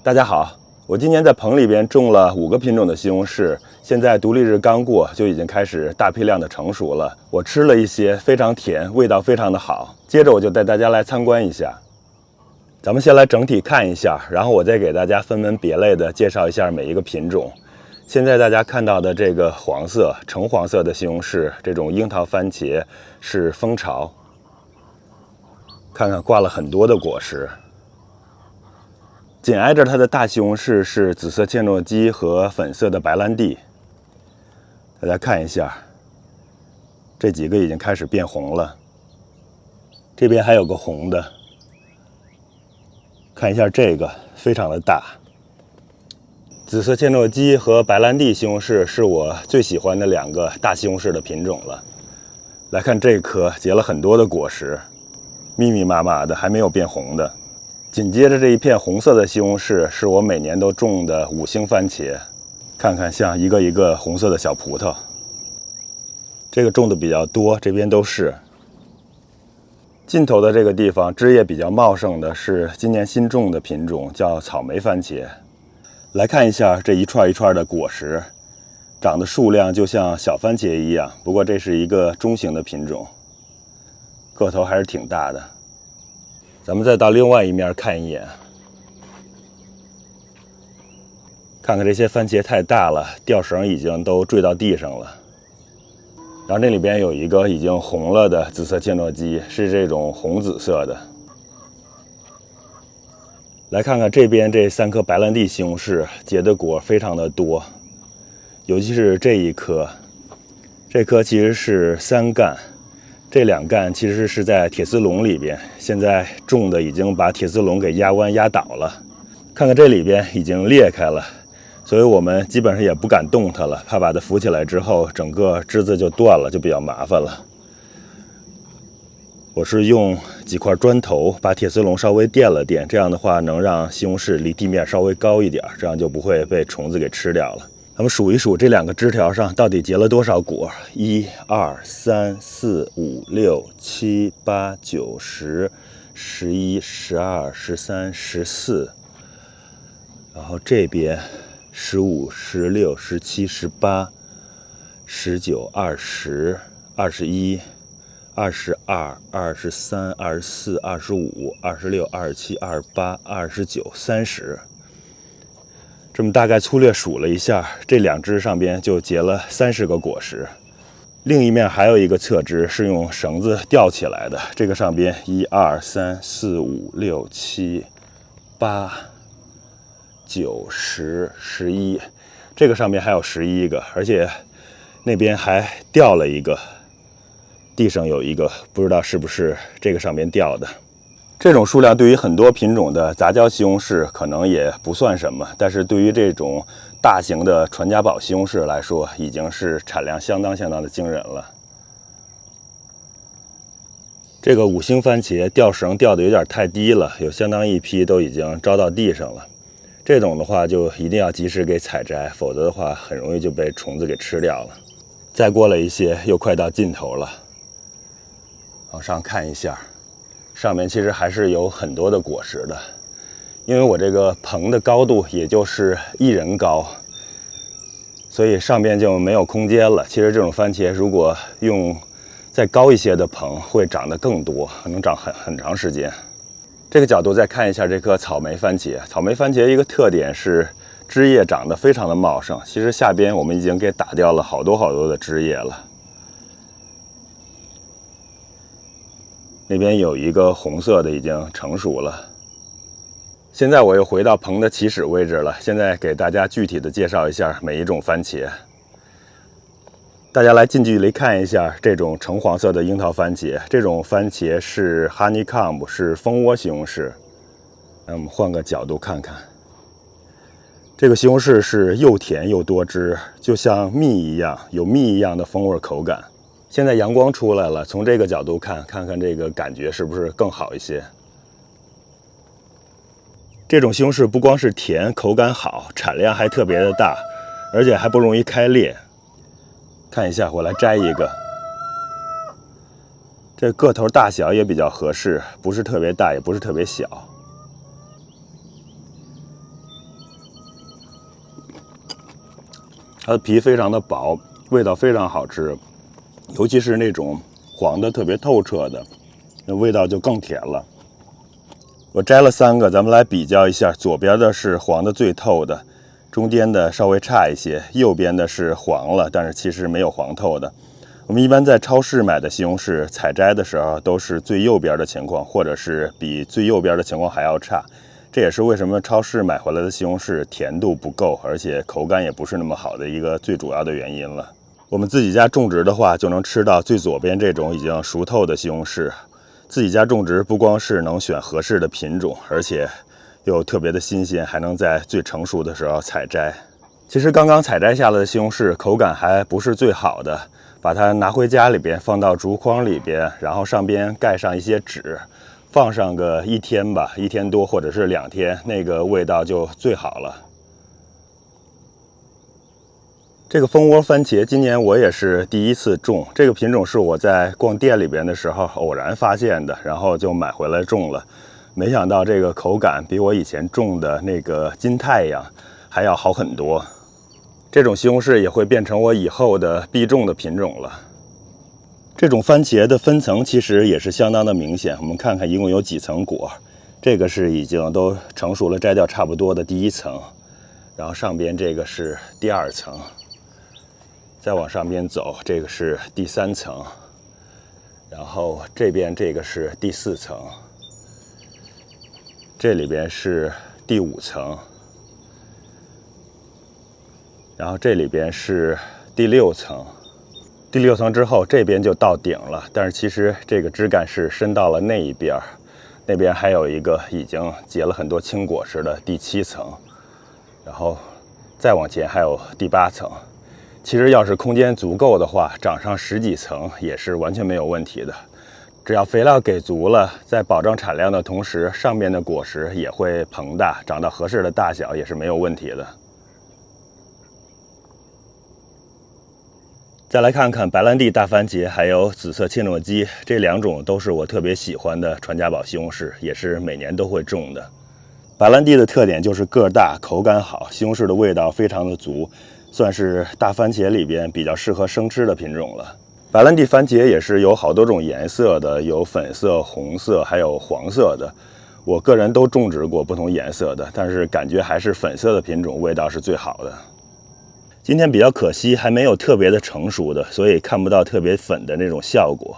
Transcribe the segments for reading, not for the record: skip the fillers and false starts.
大家好，我今年在棚里边种了5个品种的西红柿，现在独立日刚过，就已经开始大批量的成熟了。我吃了一些，非常甜，味道非常的好。接着我就带大家来参观一下。咱们先来整体看一下，然后我再给大家分门别类的介绍一下每一个品种。现在大家看到的这个黄色、橙黄色的西红柿，这种樱桃番茄是蜂巢，看看挂了很多的果实。紧挨着它的大西红柿是紫色切诺基和粉色的白兰地，大家看一下，这几个已经开始变红了。这边还有个红的，看一下这个非常的大。紫色切诺基和白兰地西红柿是我最喜欢的2个大西红柿的品种了。来看这颗结了很多的果实，密密麻麻的，还没有变红的。紧接着这一片红色的西红柿是我每年都种的5星番茄，看看像一个一个红色的小葡萄。这个种的比较多，这边都是。尽头的这个地方枝叶比较茂盛的是今年新种的品种，叫草莓番茄。来看一下这一串一串的果实，长的数量就像小番茄一样，不过这是一个中型的品种，个头还是挺大的。咱们再到另外一面看一眼，看看这些番茄太大了，吊绳已经都坠到地上了。然后这里边有一个已经红了的紫色切诺基，是这种红紫色的。来看看这边这3颗白兰地西红柿，结的果非常的多，尤其是这一颗，这颗其实是3干。这2干其实是在铁丝笼里边，现在种的已经把铁丝笼给压弯压倒了。看看这里边已经裂开了，所以我们基本上也不敢动它了，怕把它扶起来之后整个枝子就断了，就比较麻烦了。我是用几块砖头把铁丝笼稍微垫了垫，这样的话能让西红柿离地面稍微高一点，这样就不会被虫子给吃掉了。咱们数一数这2个枝条上到底结了多少果？1、2、3、4、5、6、7、8、9、10、11、12、13、14，然后这边15、16、17、18、19、20、21、22、23、24、25、26、27、28、29、30。这么大概粗略数了一下，这2枝上边就结了30个果实。另一面还有一个侧枝是用绳子吊起来的，这个上边1、2、3、4、5、6、7、8、9、10、11，这个上边还有11个，而且那边还掉了一个，地上有一个，不知道是不是这个上边掉的。这种数量对于很多品种的杂交西红柿可能也不算什么，但是对于这种大型的传家宝西红柿来说，已经是产量相当的惊人了。这个5星番茄吊绳吊的有点太低了，有相当一批都已经着到地上了。这种的话就一定要及时给采摘，否则的话很容易就被虫子给吃掉了。再过了一些，又快到尽头了。往上看一下，上面其实还是有很多的果实的，因为我这个棚的高度也就是1人高，所以上边就没有空间了。其实这种番茄如果用再高一些的棚，会长得更多，能长很长时间。这个角度再看一下这颗草莓番茄，草莓番茄一个特点是枝叶长得非常的茂盛，其实下边我们已经给打掉了好多的枝叶了。那边有一个红色的已经成熟了。现在我又回到棚的起始位置了，现在给大家具体的介绍一下每一种番茄。大家来近距离看一下这种橙黄色的樱桃番茄，这种番茄是 honeycomb， 是蜂窝西红柿。那我们换个角度看看，这个西红柿是又甜又多汁，就像蜜一样，有蜜一样的风味口感。现在阳光出来了，从这个角度看看这个感觉是不是更好一些？这种西红柿不光是甜，口感好，产量还特别的大，而且还不容易开裂。看一下，我来摘一个，这个头大小也比较合适，不是特别大，也不是特别小。它的皮非常的薄，味道非常好吃，尤其是那种黄的特别透彻的，那味道就更甜了。我摘了3个，咱们来比较一下，左边的是黄的最透的，中间的稍微差一些，右边的是黄了，但是其实没有黄透的。我们一般在超市买的西红柿采摘的时候都是最右边的情况，或者是比最右边的情况还要差。这也是为什么超市买回来的西红柿甜度不够，而且口感也不是那么好的一个最主要的原因了。我们自己家种植的话，就能吃到最左边这种已经熟透的西红柿。自己家种植不光是能选合适的品种，而且又特别的新鲜，还能在最成熟的时候采摘。其实刚刚采摘下来的西红柿口感还不是最好的，把它拿回家里边，放到竹筐里边，然后上边盖上一些纸，放上个1天吧，1天多或者是2天，那个味道就最好了。这个蜂窝番茄今年我也是第一次种，这个品种是我在逛店里边的时候偶然发现的，然后就买回来种了。没想到这个口感比我以前种的那个金太阳还要好很多。这种西红柿也会变成我以后的必种的品种了。这种番茄的分层其实也是相当的明显，我们看看一共有几层果。这个是已经都成熟了，摘掉差不多的第1层，然后上边这个是第2层。再往上边走，这个是第3层，然后这边这个是第4层，这里边是第5层，然后这里边是第6层。第6层之后，这边就到顶了，但是其实这个枝干是伸到了那一边，那边还有一个已经结了很多青果实的第7层，然后再往前还有第8层。其实要是空间足够的话，长上10几层也是完全没有问题的。只要肥料给足了，在保证产量的同时，上面的果实也会膨大，长到合适的大小也是没有问题的。再来看看白兰地大番茄还有紫色切诺基，这2种都是我特别喜欢的传家宝西红柿，也是每年都会种的。白兰地的特点就是个大，口感好，西红柿的味道非常的足，算是大番茄里边比较适合生吃的品种了。白兰地番茄也是有好多种颜色的，有粉色、红色，还有黄色的。我个人都种植过不同颜色的，但是感觉还是粉色的品种味道是最好的。今天比较可惜，还没有特别的成熟的，所以看不到特别粉的那种效果。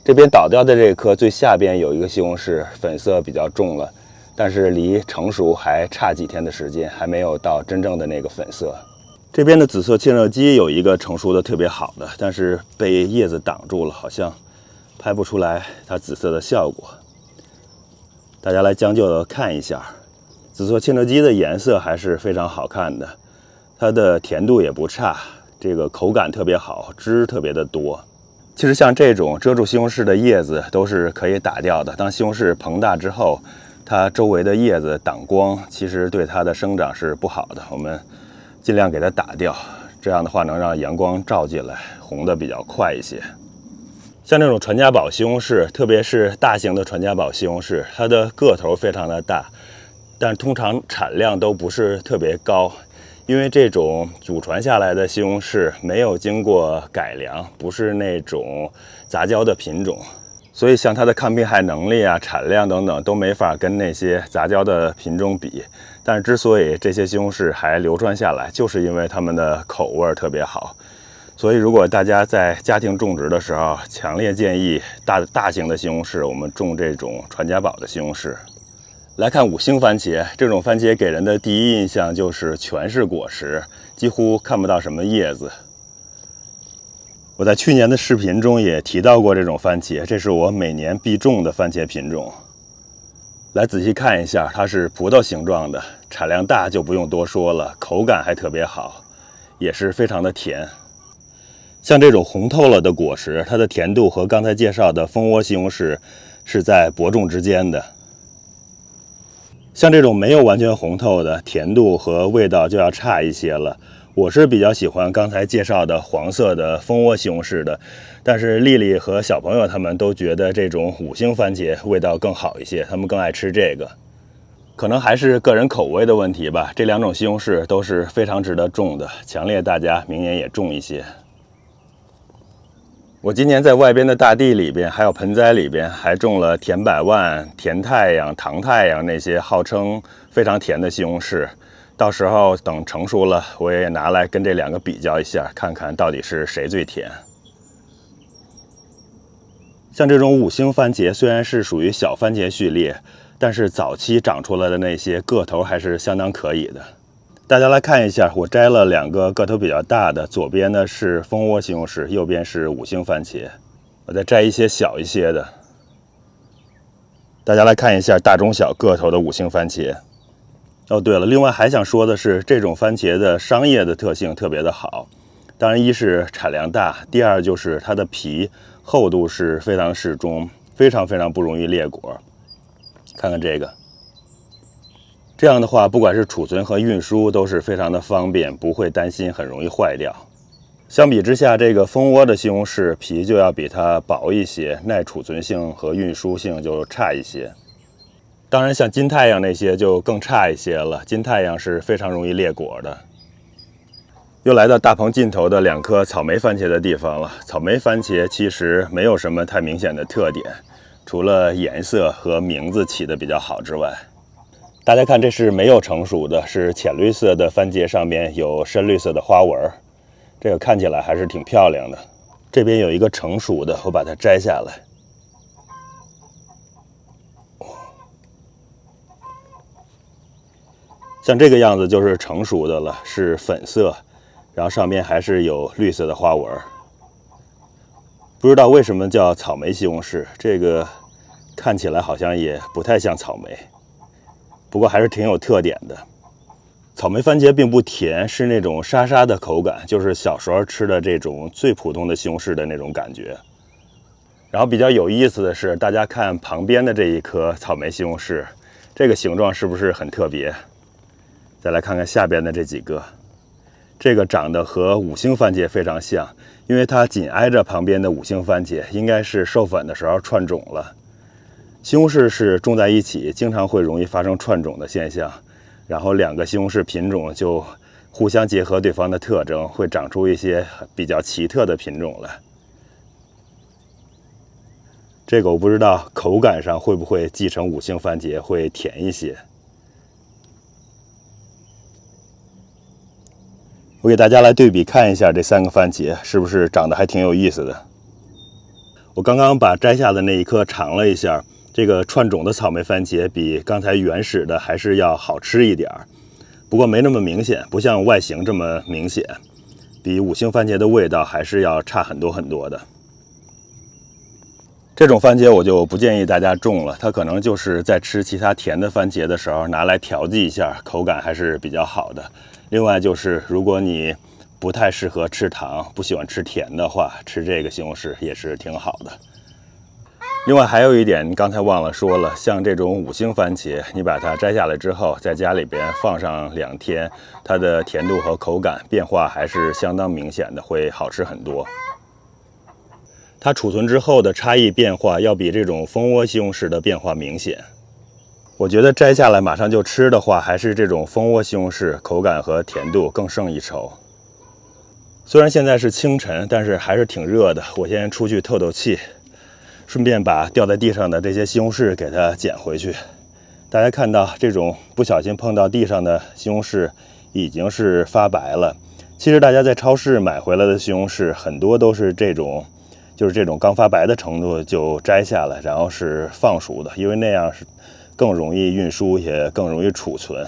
这边倒掉的这颗最下边有一个西红柿，粉色比较重了，但是离成熟还差几天的时间，还没有到真正的那个粉色。这边的紫色切诺基有一个成熟的特别好的，但是被叶子挡住了，好像拍不出来它紫色的效果。大家来将就的看一下，紫色切诺基的颜色还是非常好看的，它的甜度也不差，这个口感特别好，汁特别的多。其实像这种遮住西红柿的叶子都是可以打掉的，当西红柿膨大之后，它周围的叶子挡光，其实对它的生长是不好的，我们尽量给它打掉，这样的话能让阳光照进来，红的比较快一些。像这种传家宝西红柿，特别是大型的传家宝西红柿，它的个头非常的大，但通常产量都不是特别高，因为这种祖传下来的西红柿没有经过改良，不是那种杂交的品种，所以像它的抗病害能力啊、产量等等都没法跟那些杂交的品种比。但是之所以这些西红柿还流传下来，就是因为它们的口味特别好。所以如果大家在家庭种植的时候，强烈建议大型的西红柿，我们种这种传家宝的西红柿。来看5星番茄，这种番茄给人的第一印象就是全是果实，几乎看不到什么叶子。我在去年的视频中也提到过这种番茄，这是我每年必种的番茄品种。来仔细看一下，它是葡萄形状的，产量大就不用多说了，口感还特别好，也是非常的甜。像这种红透了的果实，它的甜度和刚才介绍的蜂窝西红柿是在伯仲之间的。像这种没有完全红透的，甜度和味道就要差一些了。我是比较喜欢刚才介绍的黄色的蜂窝西红柿的，但是丽丽和小朋友他们都觉得这种5星番茄味道更好一些，他们更爱吃这个。可能还是个人口味的问题吧。这2种西红柿都是非常值得种的，强烈大家明年也种一些。我今年在外边的大地里边，还有盆栽里边，还种了甜百万、甜太阳、糖太阳那些号称非常甜的西红柿。到时候等成熟了，我也拿来跟这2个比较一下，看看到底是谁最甜。像这种5星番茄虽然是属于小番茄序列，但是早期长出来的那些个头还是相当可以的。大家来看一下，我摘了2个个头比较大的，左边呢是蜂窝西红柿，右边是5星番茄。我再摘一些小一些的。大家来看一下大中小个头的5星番茄。哦，对了，另外还想说的是，这种番茄的商业的特性特别的好。当然，一是产量大，第二就是它的皮厚度是非常适中，非常不容易裂果。看看这个。这样的话，不管是储存和运输都是非常的方便，不会担心很容易坏掉。相比之下，这个蜂窝的西红柿皮就要比它薄一些，耐储存性和运输性就差一些。当然，像金太阳那些就更差一些了，金太阳是非常容易裂果的。又来到大棚尽头的2颗草莓番茄的地方了。草莓番茄其实没有什么太明显的特点，除了颜色和名字起得比较好之外。大家看，这是没有成熟的，是浅绿色的番茄，上面有深绿色的花纹，这个看起来还是挺漂亮的。这边有一个成熟的，我把它摘下来。像这个样子就是成熟的了，是粉色，然后上面还是有绿色的花纹。不知道为什么叫草莓西红柿，这个看起来好像也不太像草莓。不过还是挺有特点的。草莓番茄并不甜，是那种沙沙的口感，就是小时候吃的这种最普通的西红柿的那种感觉。然后比较有意思的是，大家看旁边的这一颗草莓西红柿，这个形状是不是很特别？再来看看下边的这几个，这个长得和5星番茄非常像，因为它紧挨着旁边的5星番茄，应该是授粉的时候串种了。西红柿是种在一起，经常会容易发生串种的现象，然后2个西红柿品种就互相结合对方的特征，会长出一些比较奇特的品种来。这个我不知道口感上会不会继承5星番茄，会甜一些。我给大家来对比看一下这3个番茄是不是长得还挺有意思的。我刚刚把摘下的那一颗尝了一下，这个串种的草莓番茄比刚才原始的还是要好吃一点，不过没那么明显，不像外形这么明显，比5星番茄的味道还是要差很多的。这种番茄我就不建议大家种了，它可能就是在吃其他甜的番茄的时候拿来调剂一下，口感还是比较好的。另外就是如果你不太适合吃糖，不喜欢吃甜的话，吃这个西红柿也是挺好的。另外还有一点刚才忘了说了，像这种5星番茄，你把它摘下来之后，在家里边放上2天，它的甜度和口感变化还是相当明显的，会好吃很多。它储存之后的差异变化要比这种蜂窝西红柿的变化明显。我觉得摘下来马上就吃的话，还是这种蜂窝西红柿口感和甜度更胜一筹。虽然现在是清晨，但是还是挺热的，我先出去透透气，顺便把掉在地上的这些西红柿给它捡回去。大家看到这种不小心碰到地上的西红柿已经是发白了。其实大家在超市买回来的西红柿很多都是这种刚发白的程度就摘下来，然后是放熟的，因为那样是更容易运输，也更容易储存。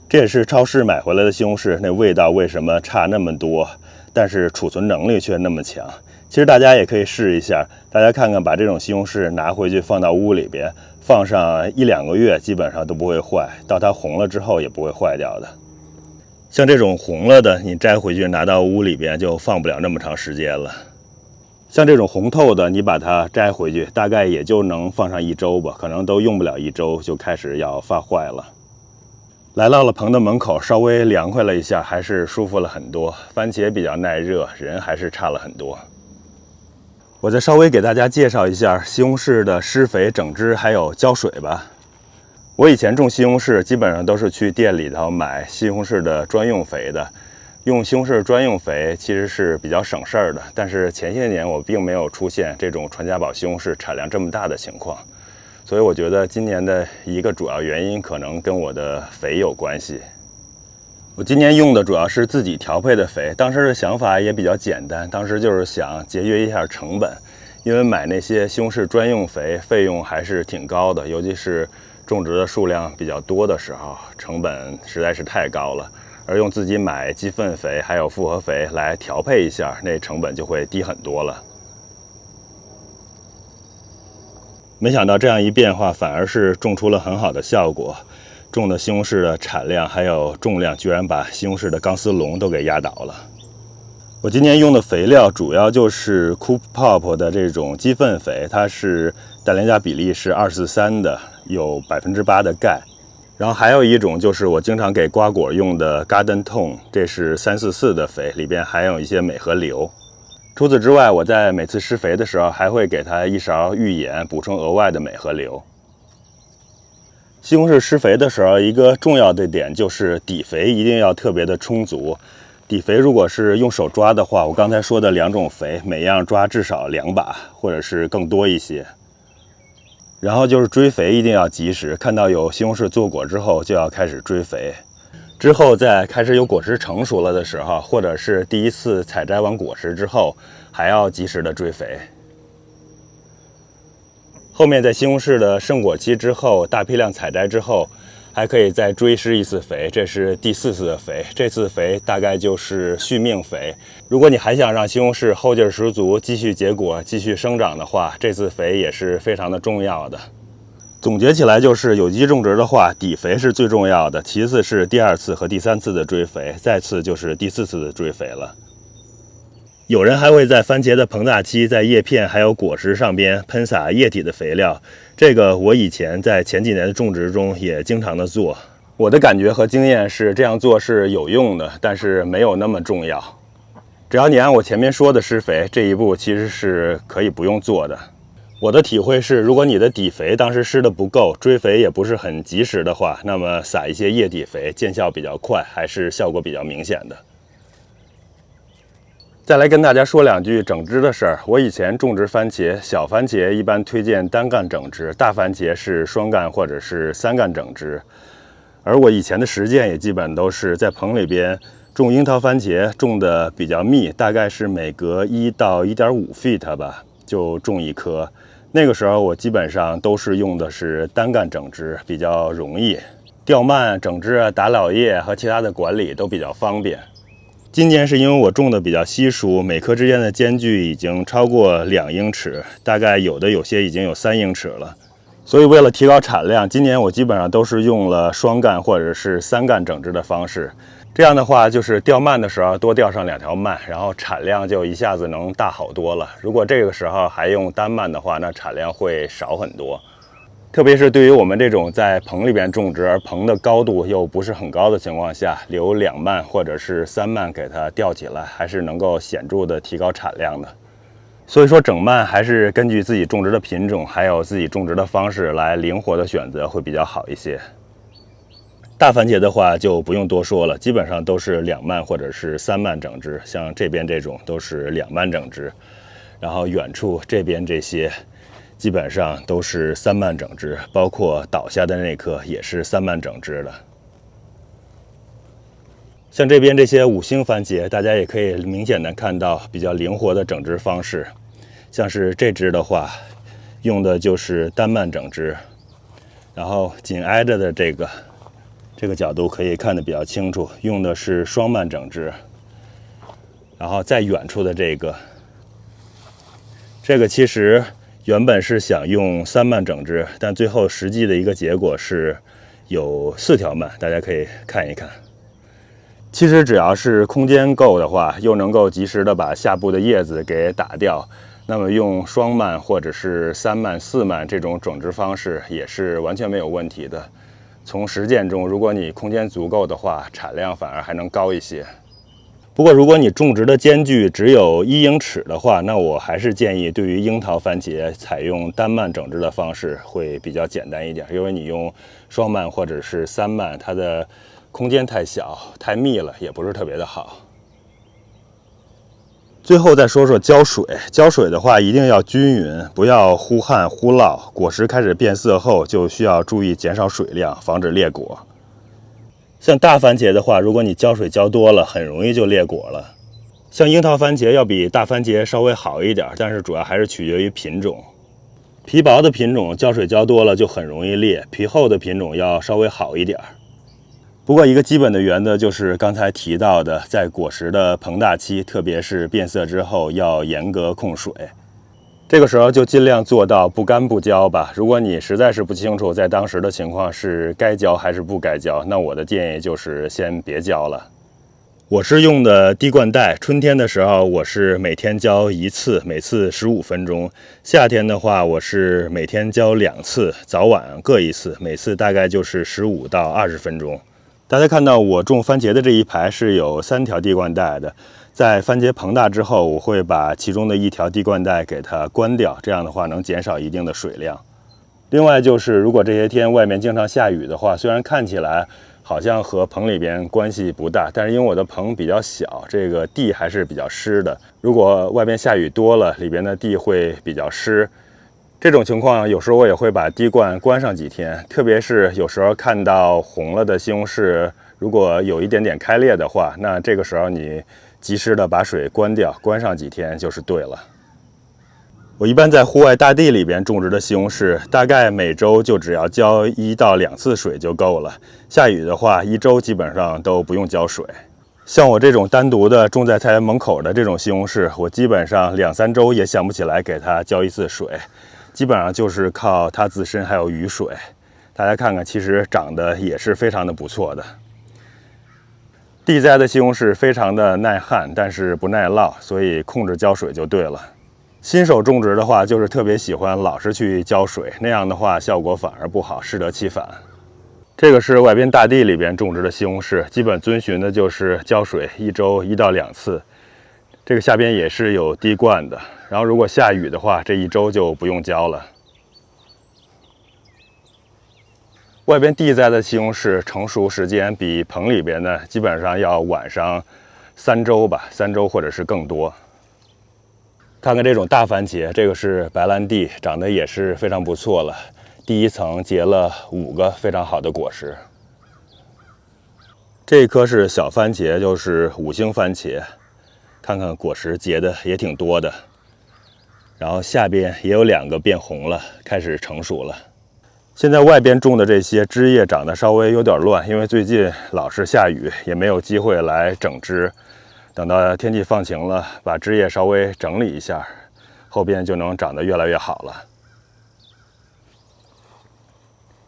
这也是超市买回来的西红柿那味道为什么差那么多，但是储存能力却那么强。其实大家也可以试一下，大家看看把这种西红柿拿回去放到屋里边，放上1-2个月基本上都不会坏，到它红了之后也不会坏掉的。像这种红了的，你摘回去拿到屋里边就放不了那么长时间了。像这种红透的，你把它摘回去，大概也就能放上1周吧，可能都用不了1周就开始要发坏了。来到了棚的门口，稍微凉快了一下，还是舒服了很多。番茄比较耐热，人还是差了很多。我再稍微给大家介绍一下西红柿的施肥、整枝还有浇水吧。我以前种西红柿基本上都是去店里头买西红柿的专用肥的，用西红柿专用肥其实是比较省事儿的。但是前些年我并没有出现这种传家宝西红柿产量这么大的情况，所以我觉得今年的一个主要原因可能跟我的肥有关系。我今年用的主要是自己调配的肥，当时的想法也比较简单，当时就是想节约一下成本，因为买那些西红柿专用肥费用还是挺高的，尤其是种植的数量比较多的时候，成本实在是太高了。而用自己买鸡粪肥还有复合肥来调配一下，那成本就会低很多了。没想到这样一变化，反而是种出了很好的效果。种的西红柿的产量还有重量，居然把西红柿的钢丝笼都给压倒了。我今年用的肥料主要就是 Coop Pop 的这种鸡粪肥，它是氮磷钾比例是2:4:3的，有8%的钙。然后还有一种就是我经常给瓜果用的 Garden Tone， 这是3:4:4的肥，里边含有一些镁和硫。除此之外，我在每次施肥的时候还会给它1勺浴盐，补充额外的镁和硫。西红柿施肥的时候，一个重要的点就是底肥一定要特别的充足。底肥如果是用手抓的话，我刚才说的2种肥，每样抓至少2把，或者是更多一些。然后就是追肥一定要及时，看到有西红柿坐果之后就要开始追肥。之后在开始有果实成熟了的时候，或者是第一次采摘完果实之后，还要及时的追肥。后面在西红柿的盛果期之后，大批量采摘之后，还可以再追施一次肥，这是第4次的肥。这次肥大概就是续命肥。如果你还想让西红柿后劲十足，继续结果、继续生长的话，这次肥也是非常的重要的。总结起来就是，有机种植的话，底肥是最重要的，其次是第2次和第3次的追肥，再次就是第4次的追肥了。有人还会在番茄的膨大期，在叶片还有果实上边喷洒液体的肥料，这个我以前在前几年的种植中也经常的做。我的感觉和经验是这样做是有用的，但是没有那么重要。只要你按我前面说的施肥，这一步其实是可以不用做的。我的体会是，如果你的底肥当时施的不够，追肥也不是很及时的话，那么撒一些液体肥见效比较快，还是效果比较明显的。再来跟大家说2句整枝的事儿。我以前种植番茄，小番茄一般推荐单干整枝，大番茄是双干或者是3干整枝。而我以前的实践也基本都是在棚里边种樱桃番茄，种的比较密，大概是每隔1到1.5 feet 吧，就种1棵。那个时候我基本上都是用的是单干整枝，比较容易，吊蔓、整枝、打老叶和其他的管理都比较方便。今年是因为我种的比较稀疏，每棵之间的间距已经超过2英尺，大概有些已经有3英尺了。所以为了提高产量，今年我基本上都是用了双干或者是3干整枝的方式。这样的话，就是吊蔓的时候多吊上2条蔓，然后产量就一下子能大好多了。如果这个时候还用单蔓的话，那产量会少很多。特别是对于我们这种在棚里边种植，而棚的高度又不是很高的情况下，留2蔓或者是3蔓给它吊起来，还是能够显著的提高产量的。所以说整蔓还是根据自己种植的品种，还有自己种植的方式来灵活的选择会比较好一些。大番茄的话就不用多说了，基本上都是2蔓或者是3蔓整枝，像这边这种都是2蔓整枝，然后远处这边这些基本上都是3蔓整枝，包括倒下的那棵也是3蔓整枝的。像这边这些5星番茄，大家也可以明显的看到比较灵活的整枝方式。像是这枝的话，用的就是单蔓整枝，然后紧挨着的这个角度可以看得比较清楚，用的是双蔓整枝。然后在远处的这个其实原本是想用3蔓整枝，但最后实际的一个结果是有4条蔓，大家可以看一看。其实只要是空间够的话，又能够及时的把下部的叶子给打掉，那么用双蔓或者是3蔓、4蔓这种整枝方式也是完全没有问题的。从实践中，如果你空间足够的话，产量反而还能高一些。不过如果你种植的间距只有1英尺的话，那我还是建议对于樱桃番茄采用单蔓整枝的方式会比较简单一点，因为你用双蔓或者是3蔓，它的空间太小太密了，也不是特别的好。最后再说说浇水，浇水的话一定要均匀，不要忽旱忽涝。果实开始变色后，就需要注意减少水量，防止裂果。像大番茄的话，如果你浇水浇多了，很容易就裂果了。像樱桃番茄要比大番茄稍微好一点，但是主要还是取决于品种。皮薄的品种浇水浇多了就很容易裂，皮厚的品种要稍微好一点。不过一个基本的原则就是刚才提到的，在果实的膨大期，特别是变色之后，要严格控水。这个时候就尽量做到不干不浇吧。如果你实在是不清楚在当时的情况是该浇还是不该浇，那我的建议就是先别浇了。我是用的滴灌袋，春天的时候我是每天浇1次，每次15分钟。夏天的话，我是每天浇2次，早晚各1次，每次大概就是15到20分钟。大家看到我种番茄的这一排是有3条滴灌带的。在番茄膨大之后，我会把其中的1条滴灌带给它关掉，这样的话能减少一定的水量。另外就是，如果这些天外面经常下雨的话，虽然看起来好像和棚里边关系不大，但是因为我的棚比较小，这个地还是比较湿的。如果外边下雨多了，里边的地会比较湿。这种情况有时候我也会把滴灌关上几天，特别是有时候看到红了的西红柿，如果有一点点开裂的话，那这个时候你及时的把水关掉，关上几天就是对了。我一般在户外大地里边种植的西红柿，大概每周就只要浇1到2次水就够了。下雨的话，1周基本上都不用浇水。像我这种单独的种在菜园门口的这种西红柿，我基本上2、3周也想不起来给它浇1次水，基本上就是靠它自身还有雨水。大家看看，其实长得也是非常的不错的。地栽的西红柿非常的耐旱，但是不耐涝，所以控制浇水就对了。新手种植的话，就是特别喜欢老是去浇水，那样的话效果反而不好，适得其反。这个是外边大地里边种植的西红柿，基本遵循的就是浇水1周1到2次。这个下边也是有滴灌的，然后如果下雨的话，这1周就不用浇了。外边地栽的西红柿成熟时间比棚里边呢，基本上要晚上3周吧，3周或者是更多。看看这种大番茄，这个是白兰地，长得也是非常不错了。第1层结了5个非常好的果实。这一颗是小番茄，就是5星番茄，看看果实结的也挺多的。然后下边也有2个变红了，开始成熟了。现在外边种的这些枝叶长得稍微有点乱，因为最近老是下雨，也没有机会来整枝。等到天气放晴了，把枝叶稍微整理一下，后边就能长得越来越好了。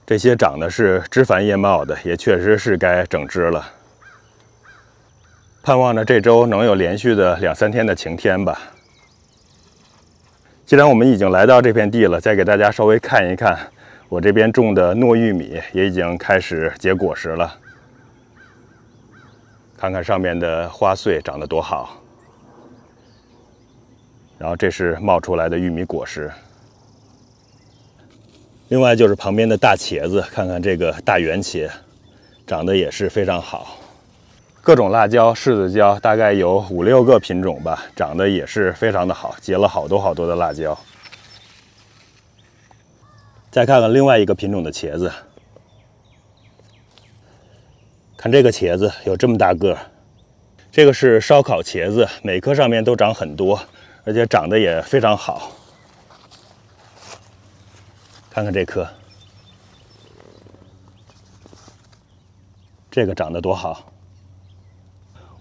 这些长的是枝繁叶茂的，也确实是该整枝了。盼望着这周能有连续的2、3天的晴天吧。既然我们已经来到这片地了，再给大家稍微看一看。我这边种的糯玉米也已经开始结果实了，看看上面的花穗长得多好。然后这是冒出来的玉米果实。另外就是旁边的大茄子，看看这个大圆茄，长得也是非常好。各种辣椒、柿子椒大概有5、6个品种吧，长得也是非常的好，结了好多的辣椒。再看看另外一个品种的茄子，看这个茄子有这么大个，这个是烧烤茄子，每颗上面都长很多，而且长得也非常好。看看这颗，这个长得多好。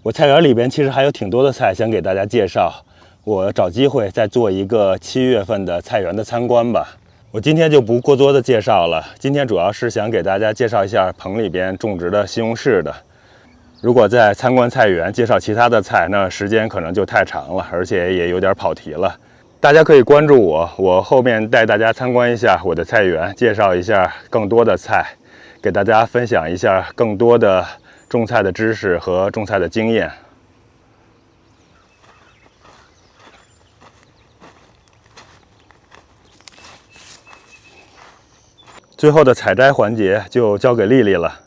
我菜园里边其实还有挺多的菜想给大家介绍，我找机会再做一个7月份的菜园的参观吧。我今天就不过多的介绍了，今天主要是想给大家介绍一下棚里边种植的西红柿的。如果在参观菜园介绍其他的菜，那时间可能就太长了，而且也有点跑题了。大家可以关注我，我后面带大家参观一下我的菜园，介绍一下更多的菜，给大家分享一下更多的种菜的知识和种菜的经验。最后的采摘环节就交给丽丽了。